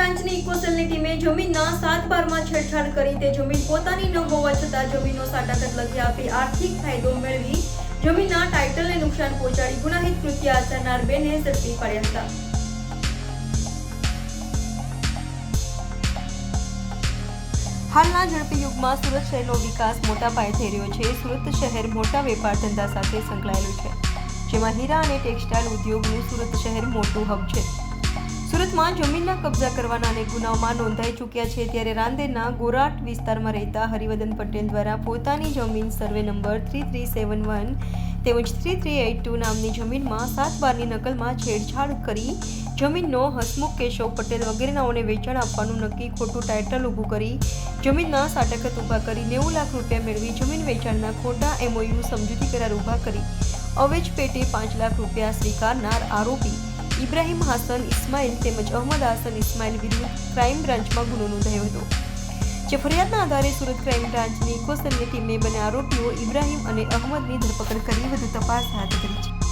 બ્રાન્ચની ઇકોસેલની ટીમે જમીનના 7/12માં છેડછાડ કરી તે જમીન પોતાની ન હોવા છતાં જમીનનો સાટાઘાત લખી આપી આર્થિક ફાયદો મેળવી જમીનના ટાઇટલને નુકસાન પહોંચાડી ગુનાહિત કૃત્ય આચરનાર બેને ઝડપી પાડ્યા હતા. હાલના ઝડપી યુગમાં સુરત શહેરનો વિકાસ મોટા પાયે થઈ રહ્યો છે. સુરત શહેર મોટા વેપાર ધંધા સાથે સંકળાયેલું છે, જેમાં હીરા અને ટેક્સટાઇલ ઉદ્યોગનું સુરત શહેર મોટું હબ છે. સુરતમાં જમીનના કબજા કરવાના અનેક ગુનાઓમાં નોંધાઈ ચૂક્યા છે. ત્યારે રાંદેરના ગોરાટ વિસ્તારમાં રહેતા હરિવર્ધન પટેલ દ્વારા પોતાની જમીન સર્વે નંબર 3371 તેમજ 3382 નામની જમીનમાં 7/12ની નકલમાં છેડછાડ કરી જમીનનો હસમુખ કેશવ પટેલ વગેરેનાઓને વેચાણ આપવાનું નક્કી ખોટું ટાઇટલ ઊભું કરી જમીનના સાટાઘાત ઊભા કરી 90 લાખ રૂપિયા મેળવી જમીન વેચાણના ખોટા MOU સમજૂતી કરાર ઊભા કરી અવેજ પેટે 5 લાખ રૂપિયા સ્વીકારનાર આરોપી ઇબ્રાહિમ હાસન ઇસ્માઇલ તેમજ અહમદ હાસન ઇસ્માઇલ વિરુદ્ધ ક્રાઇમ બ્રાન્ચમાં ગુનો નોંધાયો હતો. જે ફરિયાદના આધારે સુરત ક્રાઇમ બ્રાન્ચની ઇકોસેલની ટીમે બંને આરોપીઓ ઇબ્રાહિમ અને અહમદની ધરપકડ કરી વધુ તપાસ હાથ ધરી છે.